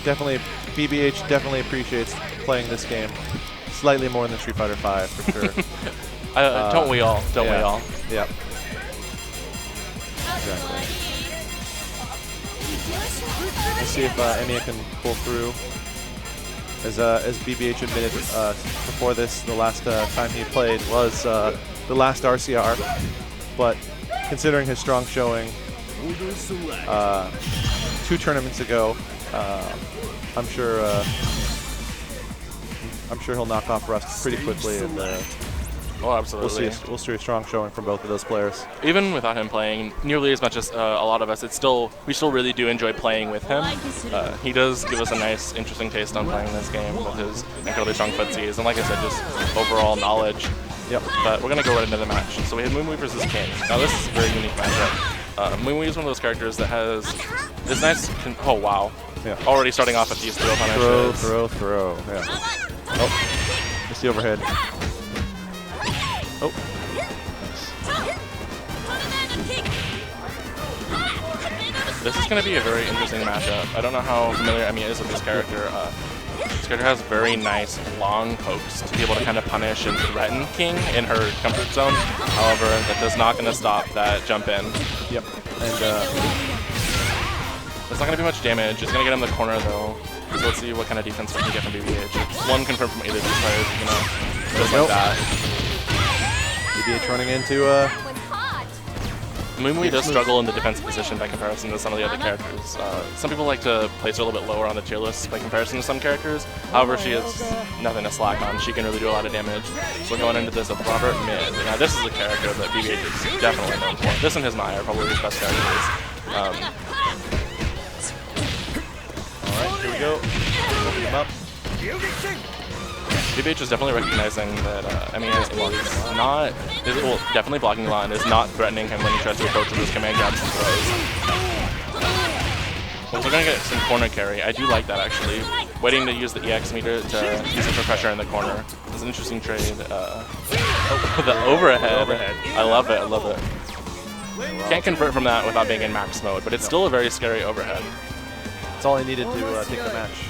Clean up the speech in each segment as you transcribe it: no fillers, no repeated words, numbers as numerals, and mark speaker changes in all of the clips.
Speaker 1: definitely, BBH definitely appreciates playing this game slightly more than Street Fighter V, for sure.
Speaker 2: Don't we all? Don't we all?
Speaker 1: Yep. Exactly. Let's see if EMIYA can pull through. As BBH admitted before this, the last time he played was the last RCR. But considering his strong showing 2 tournaments ago, I'm sure he'll knock off Rust pretty quickly, and
Speaker 2: oh, absolutely.
Speaker 1: We'll see a strong showing from both of those players.
Speaker 2: Even without him playing nearly as much as a lot of us, we still really do enjoy playing with him. He does give us a nice, interesting taste on playing this game with his incredibly strong footsies, and like I said, just overall knowledge.
Speaker 1: Yep.
Speaker 2: But we're gonna go right into the match. So we have MUI versus King. Now this is a very unique matchup. MUI is one of those characters that has this nice. Oh wow.
Speaker 1: Yeah.
Speaker 2: Already starting off with these throw punishes.
Speaker 1: Throw. Yeah. Oh, it's the overhead. Oh.
Speaker 2: This is going to be a very interesting matchup. I don't know how familiar EMIYA is with this character. This character has very nice long pokes to be able to kind of punish and threaten King in her comfort zone. However, that is not going to stop that jump in.
Speaker 1: Yep. And
Speaker 2: it's not going to be much damage. It's going to get him in the corner though. So let's see what kind of defense we can get from BBH. It's one confirmed from either of these players, you know, just like that.
Speaker 1: BBH running into
Speaker 2: MUI does struggle in the defensive position by comparison to some of the other characters. Some people like to place her a little bit lower on the tier list by comparison to some characters. However, she has nothing to slack on. She can really do a lot of damage. So we're going into this with Robert mid. Now this is a character that BBH is definitely known for. This and his MAI are probably his best characters.
Speaker 1: Alright, here we go. Open him up.
Speaker 2: BBH is definitely recognizing that EMIYA is not, well, definitely blocking the line, is not threatening him when he tries to approach with his command grabs and throws. Well, we're going to get some corner carry. I do like that, actually. Waiting to use the EX meter to use it for pressure in the corner. It's an interesting trade. The overhead. I love it, I love it. Can't convert from that without being in max mode, but it's still a very scary overhead.
Speaker 1: That's all he needed to take the match.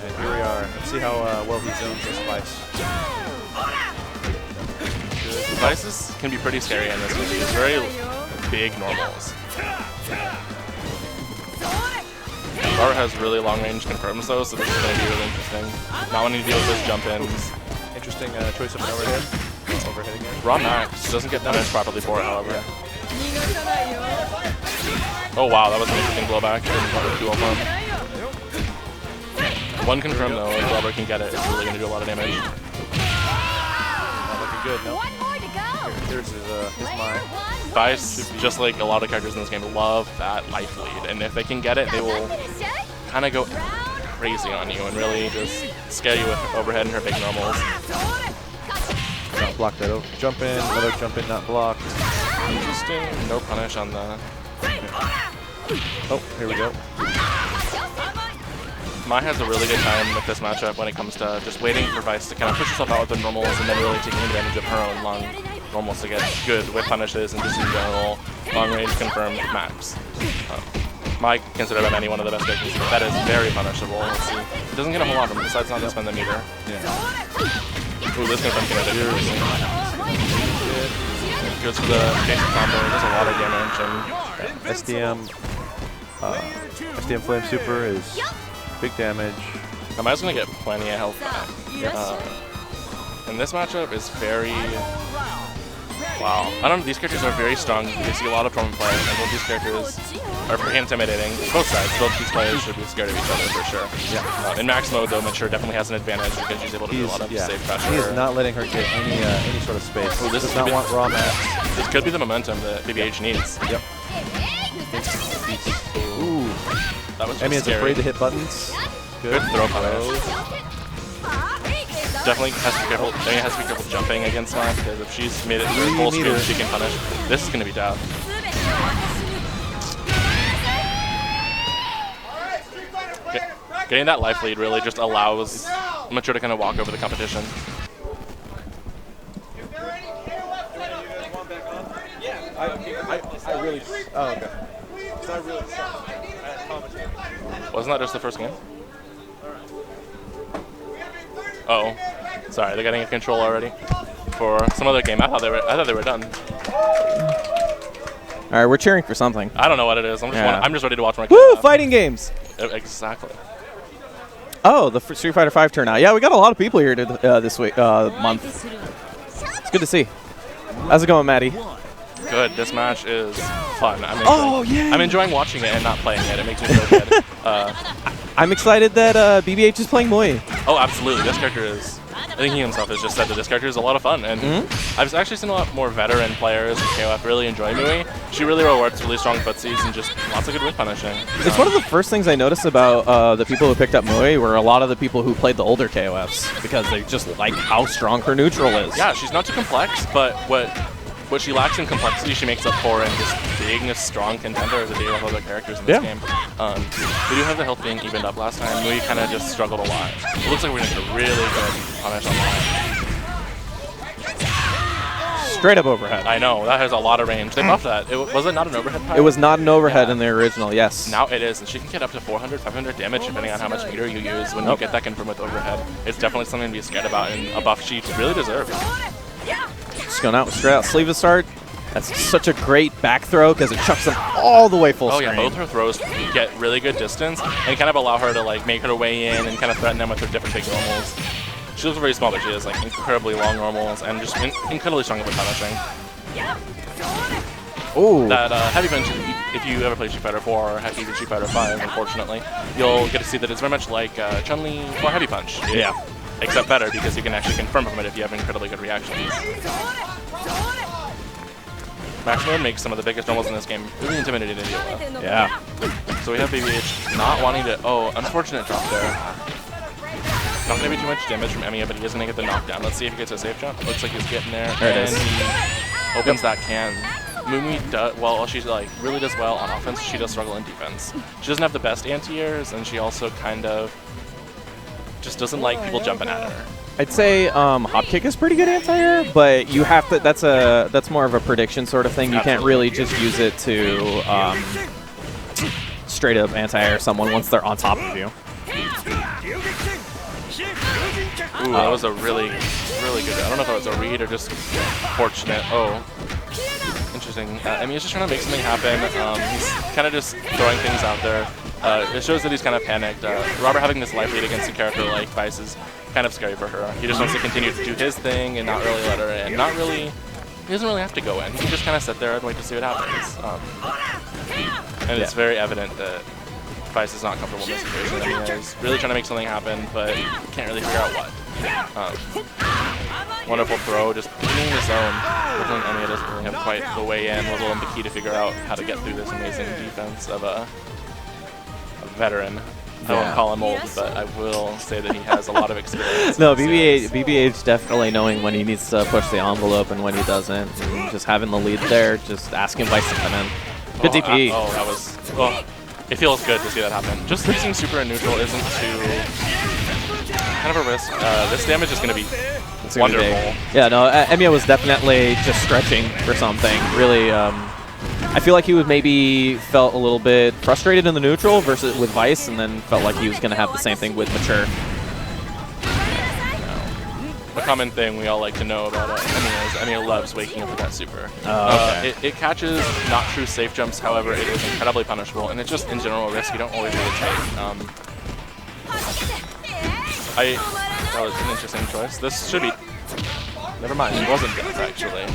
Speaker 1: And here we are. Let's see how well he zones this Vice.
Speaker 2: Vices can be pretty scary in this movie. It's very big normals. Robert has really long range confirms though, so this is going to be really interesting. Not wanting to deal with those jump ins.
Speaker 1: Interesting choice of an overhead. Overhead again.
Speaker 2: Raw Max doesn't get punished properly for it, however. Oh wow, that was an interesting blowback. One confirm though, if Robert can get it, it's really going to do a lot of damage.
Speaker 1: Not looking good, no. Here's his MAI.
Speaker 2: Vice, just like a lot of characters in this game, love that life lead, and if they can get it, they will kind of go crazy on you and really just scare you with overhead and her big normals.
Speaker 1: Not block that over. Jump in, another jump in, not blocked.
Speaker 2: Interesting. No punish on the.
Speaker 1: Oh, here we go.
Speaker 2: MAI has a really good time with this matchup when it comes to just waiting for Vice to kind of push herself out with the normals and then really taking advantage of her own long normals to get good with punishes and just in general long range confirmed max. MAI considered by many one of the best characters. That is very punishable. Let's see. It doesn't get a whole lot from it besides not to spend the meter.
Speaker 1: Yeah.
Speaker 2: Ooh, this confirm can edit. Goes for the basic combo. Does a lot of damage and
Speaker 1: SDM Flame Super is big damage.
Speaker 2: MAI's gonna get plenty of health back. And this matchup is very wow. I don't know, these characters are very strong. You see a lot of from play, and both these characters are pretty intimidating. Both sides, both these players should be scared of each other for sure.
Speaker 1: Yeah.
Speaker 2: In max mode though, Mature definitely has an advantage because she's able to do a lot of safe pressure.
Speaker 1: He is not letting her get any sort of space.
Speaker 2: Ooh, this
Speaker 1: does not want raw max.
Speaker 2: This could be the momentum that BBH needs.
Speaker 1: Yep. Ooh.
Speaker 2: That was
Speaker 1: EMIYA's
Speaker 2: scary.
Speaker 1: afraid to hit buttons.
Speaker 2: Good throw punish. Definitely has to be careful. EMIYA has to be careful jumping against MAI because if she's made it through full screen, she can punish. This is going to be tough. Getting that life lead really just allows Mature to kind of walk over the competition.
Speaker 1: I really. Oh, okay. I really suck at commentating.
Speaker 2: Wasn't that just the first game? Uh-oh. Sorry, they're getting a control already for some other game. I thought they were done.
Speaker 3: All right, we're cheering for something.
Speaker 2: I don't know what it is. I'm just ready to watch my
Speaker 3: Woo! Fighting games.
Speaker 2: Exactly.
Speaker 3: Oh, the Street Fighter V turnout. Yeah, we got a lot of people here this week, month. It's good to see. How's it going, Maddie?
Speaker 2: Good. This match is fun.
Speaker 3: Yeah.
Speaker 2: I'm enjoying watching it and not playing it. It makes me feel good.
Speaker 3: I'm excited that BBH is playing MUI.
Speaker 2: Oh, absolutely. This character is. I think he himself has just said that this character is a lot of fun, and I've actually seen a lot more veteran players in KOF really enjoy MUI. She really rewards really strong footsies and just lots of good whip punishing.
Speaker 3: It's one of the first things I noticed about the people who picked up MUI were a lot of the people who played the older KOFs because they just like how strong her neutral is.
Speaker 2: Yeah, she's not too complex, but what she lacks in complexity, she makes up for in just being a strong contender as a deal with other characters in this game. We do have the health being evened up last time. MUI kind of just struggled a lot. It looks like we're going to get a really good punish on line.
Speaker 3: Straight up overhead.
Speaker 2: I know, that has a lot of range. They buffed that. Was it not an overhead pile?
Speaker 3: It was not an overhead in the original, yes.
Speaker 2: Now it is, and she can get up to 400, 500 damage depending on how much meter you use when you get that confirmed with overhead. It's definitely something to be scared about, and a buff she really deserves.
Speaker 3: Just going out straight out sleeve start. That's such a great back throw because it chucks them all the way full screen.
Speaker 2: Oh yeah, both her throws get really good distance and kind of allow her to like make her way in and kind of threaten them with her different big normals. She looks very small, but she has like incredibly long normals and just incredibly strong with punishing.
Speaker 3: Oh.
Speaker 2: That heavy punch, if you ever play Street Fighter 4 or have even Street Fighter 5, unfortunately, you'll get to see that it's very much like Chun-Li or heavy punch.
Speaker 3: Yeah.
Speaker 2: Except better because you can actually confirm from it if you have incredibly good reactions. Max mode makes some of the biggest normals in this game really intimidating to deal with.
Speaker 3: Yeah.
Speaker 2: So we have BBH not wanting to. Oh, unfortunate drop there. Not going to be too much damage from EMIYA, but he is going to get the knockdown. Let's see if he gets a safe jump. Looks like he's getting there.
Speaker 3: There it is.
Speaker 2: He opens that can. MUI does, well, she like really does well on offense. She does struggle in defense. She doesn't have the best anti-airs, and she also kind of just doesn't like people jumping at her.
Speaker 3: I'd say hop kick is pretty good anti-air, but you have to. That's more of a prediction sort of thing. You can't really just use it to straight up anti-air someone once they're on top of you.
Speaker 2: Ooh, that was a really good. I don't know if that was a read or just fortunate. Oh, interesting. EMIYA's just trying to make something happen. He's kind of just throwing things out there. It shows that he's kind of panicked. Robert having this life lead against a character like VIC is kind of scary for her. He just wants to continue to do his thing and not really let her in. He doesn't really have to go in. He can just kind of sit there and wait to see what happens. And it's very evident that VIC is not comfortable in this situation. EMIYA is really trying to make something happen, but can't really figure out what. Wonderful throw, just being in the zone. Unfortunately, EMIYA doesn't really have quite the way in, let alone the key to figure out how to get through this amazing defense of a veteran. I won't call him old, but I will say that he has a lot of experience.
Speaker 3: No, BBH definitely knowing when he needs to push the envelope and when he doesn't. And just having the lead there, just asking VIC to come in. Good DP.
Speaker 2: That was... Oh, it feels good to see that happen. Just using super and neutral isn't too... kind of a risk. This damage is going to be wonderful.
Speaker 3: Yeah, no, EMIYA was definitely just stretching for something. Really... I feel like he was maybe felt a little bit frustrated in the neutral versus with VIC, and then felt like he was going to have the same thing with Mature.
Speaker 2: A common thing we all like to know about EMIYA is EMIYA loves waking up with that super.
Speaker 3: Okay.
Speaker 2: It catches not true safe jumps, however, it is incredibly punishable, and it's just in general a risk you don't always really take. That was an interesting choice. This should be... Never mind, it wasn't death, actually.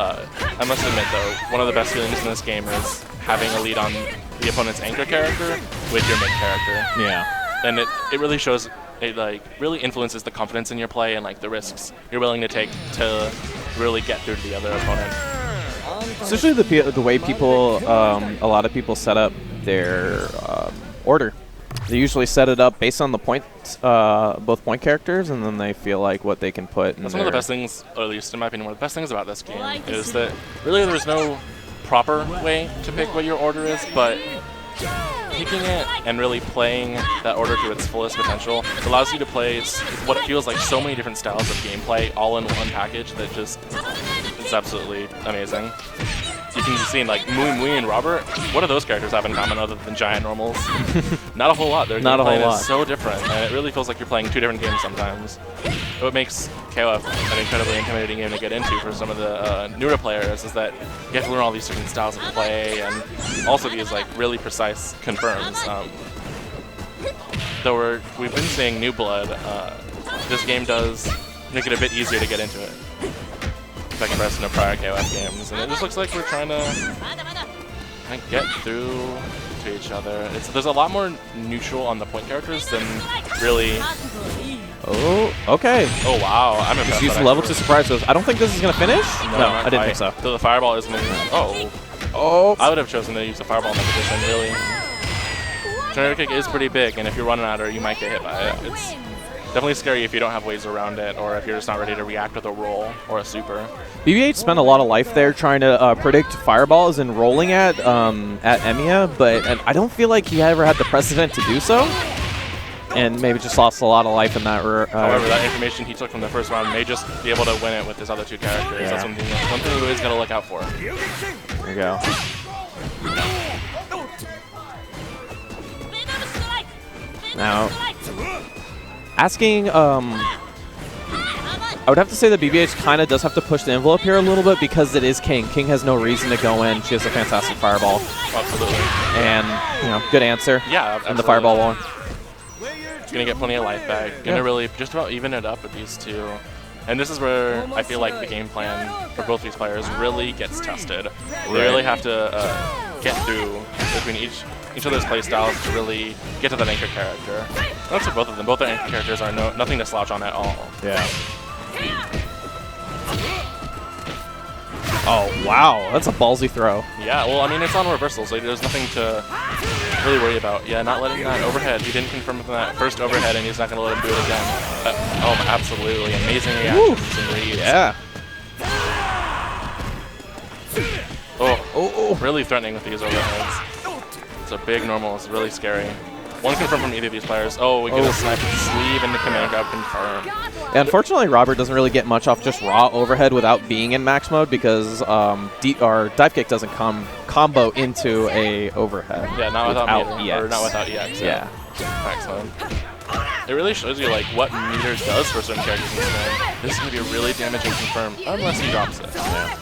Speaker 2: I must admit, though, one of the best feelings in this game is having a lead on the opponent's anchor character with your mid character.
Speaker 3: Yeah.
Speaker 2: And it really shows, it like really influences the confidence in your play and like the risks you're willing to take to really get through to the other opponent.
Speaker 3: Especially the way people, a lot of people set up their order. They usually set it up based on the points, both point characters, and then they feel like what they can put in.
Speaker 2: That's one of the best things, or at least in my opinion, one of the best things about this game is that really there's no proper way to pick what your order is, but picking it and really playing that order to its fullest potential allows you to play what feels like so many different styles of gameplay all in one package that just is absolutely amazing. you can see like MUI and Robert, what do those characters have in common other than giant normals? Not a whole lot. Their gameplay is so different, and it really feels like you're playing two different games sometimes. What makes KOF an incredibly intimidating game to get into for some of the newer players is that you have to learn all these different styles of play, and also these like really precise confirms. Though we've been seeing New Blood, this game does make it a bit easier to get into it by comparison to prior KOF games, and it just looks like we're trying to get through to each other. There's a lot more neutral on the point characters than really.
Speaker 3: Oh, okay.
Speaker 2: Oh wow, I'm impressed.
Speaker 3: Just use the level to surprise us. I don't think this is gonna finish. No, I didn't think so.
Speaker 2: So the fireball isn't. Oh, I would have chosen to use the fireball in that position. Really, tornado kick is pretty big, and if you're running at her, you might get hit by it. It's definitely scary if you don't have ways around it, or if you're just not ready to react with a roll or a super.
Speaker 3: BBH spent a lot of life there trying to predict fireballs and rolling at EMIYA, but I don't feel like he ever had the precedent to do so, and maybe just lost a lot of life in that.
Speaker 2: However, that information he took from the first round may just be able to win it with his other two characters. Yeah. That's something you always got to look out for.
Speaker 3: There you go. Now, asking, I would have to say that BBH kind of does have to push the envelope here a little bit because it is King. King has no reason to go in. She has a fantastic fireball.
Speaker 2: Absolutely.
Speaker 3: And, good answer.
Speaker 2: Yeah, absolutely.
Speaker 3: And the fireball won.
Speaker 2: She's going to get plenty of life back. Going to really just about even it up with these two. And this is where I feel like the game plan for both these players really gets tested. They really have to get through between each of those play styles to really get to that anchor character. That's for both of them. Both their anchor characters are nothing to slouch on at all.
Speaker 3: Yeah. Oh, wow. That's a ballsy throw.
Speaker 2: Yeah, well, I mean, it's on reversal, so there's nothing to really worry about. Yeah, not letting that overhead. He didn't confirm from that first overhead, and he's not going to let him do it again. Oh, absolutely. Amazing reactions and reads.
Speaker 3: Yeah.
Speaker 2: Oh, really threatening with these overheads. It's a big normal. It's really scary. One confirm from either of these players. Oh, we get a snipe with the sleeve and the command grab confirm.
Speaker 3: Yeah, unfortunately, Robert doesn't really get much off just raw overhead without being in max mode because dive kick doesn't combo into a overhead.
Speaker 2: Yeah, not without meter,
Speaker 3: EX.
Speaker 2: or not without EX.
Speaker 3: Yeah.
Speaker 2: Max mode. It really shows you like what meter does for certain characters in this game. This is going to be a really damaging confirm unless he drops it.
Speaker 3: Yeah.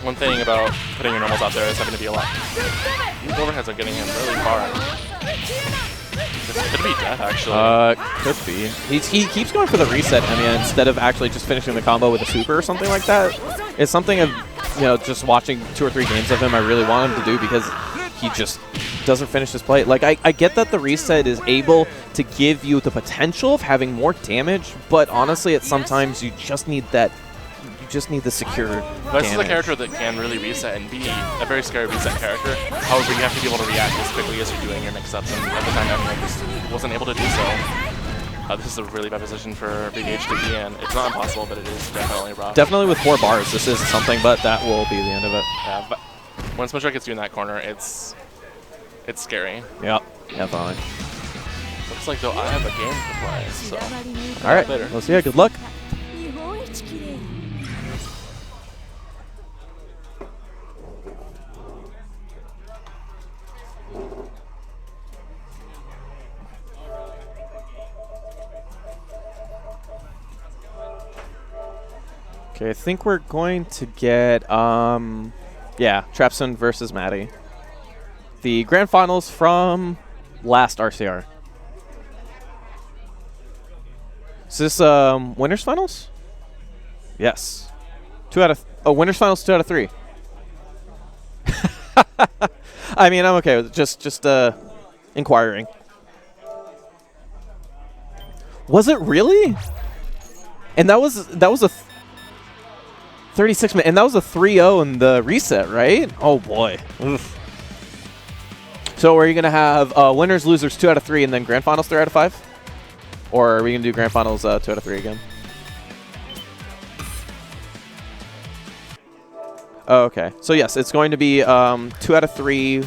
Speaker 2: One thing about putting your normals out there is having to be a lot. These overheads are getting him really far. This could be death, actually.
Speaker 3: Could be. He keeps going for the reset, instead of actually just finishing the combo with a super or something like that. It's something of, just watching 2 or 3 games of him I really want him to do because he just doesn't finish his play. Like, I get that the reset is able to give you the potential of having more damage, but honestly, sometimes you just need that. You just need the secure damage.
Speaker 2: This is a character that can really reset and be a very scary reset character. However, you have to be able to react as quickly as you're doing your mix-ups, and at the time, everyone just wasn't able to do so. This is a really bad position for BBH to be in. It's not impossible, but it is definitely rough.
Speaker 3: Definitely with 4 bars, this is something, but that will be the end of it.
Speaker 2: Yeah, but once Smoke gets you in that corner, it's scary.
Speaker 3: Yep, definitely.
Speaker 2: Looks like, though, I have a game to play, so...
Speaker 3: All right, we'll see ya. Good luck. Okay, I think we're going to get, Trapson versus Maddie. The grand finals from last RCR. Is this winners finals? Yes. Winners finals 2 out of 3. I mean, I'm okay with it. Just inquiring. Was it really? And that was a 36-minute, and that was a 3-0 in the reset, right? Oh boy. Oof. So are you gonna have winners, losers 2 out of 3, and then grand finals 3 out of 5? Or are we gonna do grand finals 2 out of 3 again? Oh, okay. So yes, it's going to be 2 out of 3